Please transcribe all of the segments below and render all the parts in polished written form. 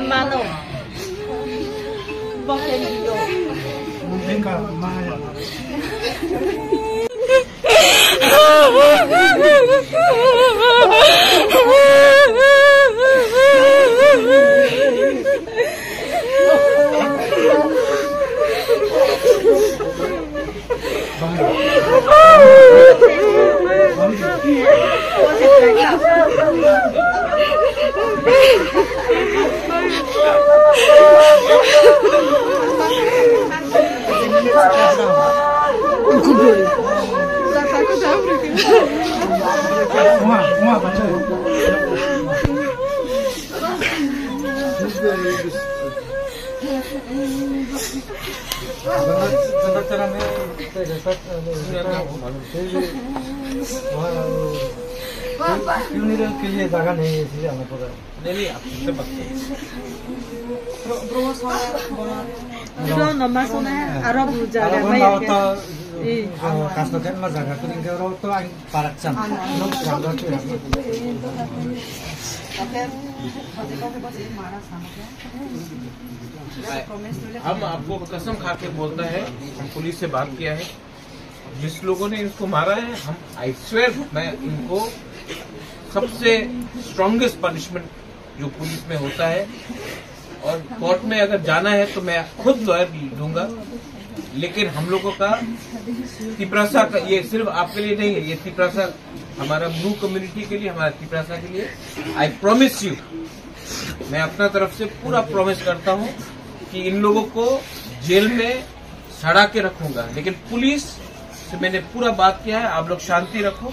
Mano, bakit dito? Mungkin ka mahal. Uma baca. Cara में के लिए जगह नहीं है इसलिए हमें पता नहीं आपसे पता Pero nomás una Arab jaga mai kasih mas jaga tu ini orang tu ang paraksan no jaga tu हम आपको कसम खा के बोलता है, हम पुलिस से बात किया है, जिस लोगों ने इनको मारा है, हम आई स्वेयर मैं इनको सबसे स्ट्रॉन्गेस्ट पनिशमेंट जो पुलिस में होता है, और कोर्ट में अगर जाना है तो मैं खुद लॉयर दूंगा। लेकिन हम लोगों का तिपरासा का ये सिर्फ आपके लिए नहीं है, ये तिपरासा हमारा ब्लू कम्युनिटी के लिए, हमारा तिपरासा के लिए। आई प्रॉमिस यू, मैं अपना तरफ से पूरा प्रॉमिस करता हूँ कि इन लोगों को जेल में सड़ा के रखूंगा। लेकिन पुलिस से मैंने पूरा बात किया है, आप लोग शांति रखो।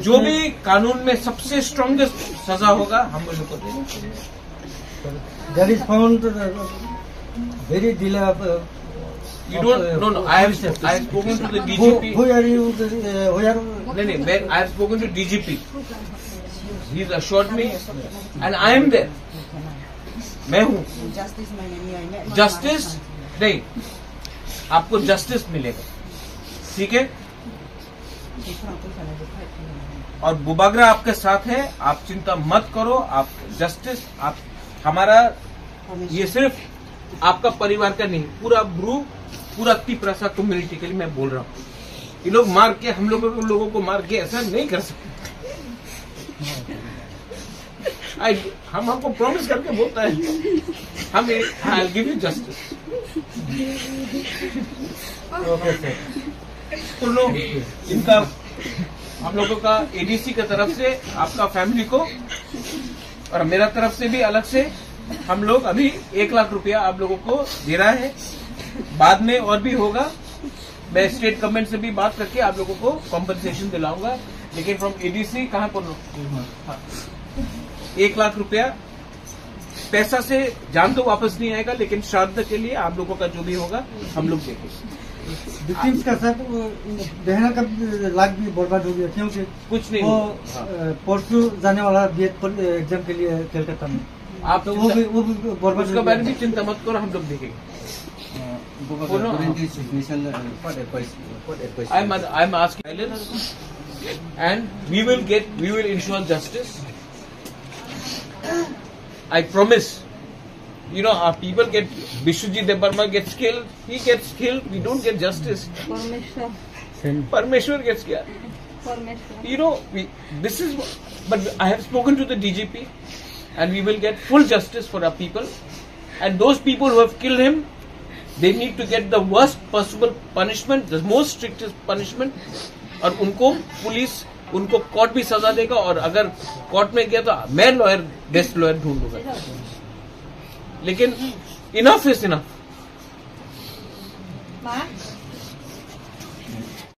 जो भी कानून में सबसे स्ट्रॉन्गेस्ट सजा होगा हम लोग को देंगे। That is found very delay. You don't no. I have spoken to the DGP. Who are you? No. I have spoken to DGP. He's assured me, and I am there. मैं हूँ। Justice नहीं, आपको justice मिलेगा, ठीक है? और बुबागरा आपके साथ है, आप चिंता मत करो। आप जस्टिस, आप हमारा ये सिर्फ आपका परिवार का नहीं, पूरा तिपरासा कम्युनिटी के लिए मैं बोल रहा हूँ। ये लोग मार के हम लोगों को मार के ऐसा नहीं कर सकते। हम हमको प्रॉमिस करके बोलता है हम I give you justice. Okay sir, तो लोग इनका हम लोगों का एडीसी की तरफ से आपका फैमिली को और मेरा तरफ से भी अलग से हम लोग अभी 1 लाख रुपया आप लोगों को दे रहा है। बाद में और भी होगा, मैं स्टेट गवर्नमेंट से भी बात करके आप लोगों को कॉम्पनसेशन दिलाऊंगा। लेकिन फ्रॉम एडीसी कहाँ पर 1 लाख रुपया पैसा से जान तो वापस नहीं आएगा, लेकिन श्राद्ध के लिए आप लोगों का जो भी होगा हम लोग देंगे। विक्टिम्स का सर बहना का लाख भी बर्बाद हो गया, क्योंकि कुछ नहीं वो परसों जाने वाला बीएड एग्जाम के लिए कलकत्ता में, आप तो वो भी बर्बाद। उसके बारे में चिंता मत करो, हम लोग देखेंगे। I'm asking silence, and we will ensure justice. I promise. You know, our people get, Bishwajit Debarma gets killed, he gets killed, we don't get justice. Parmeshwar gets killed. You know, this is, but I have spoken to the DGP, and we will get full justice for our people. And those people who have killed him, they need to get the worst possible punishment, the most strictest punishment. और उनको police, उनको court भी सजा देगा, और अगर court में गया तो मैं लॉयर, बेस्ट लॉयर ढूंढ लूंगा। लेकिन इनफ इज इनफ।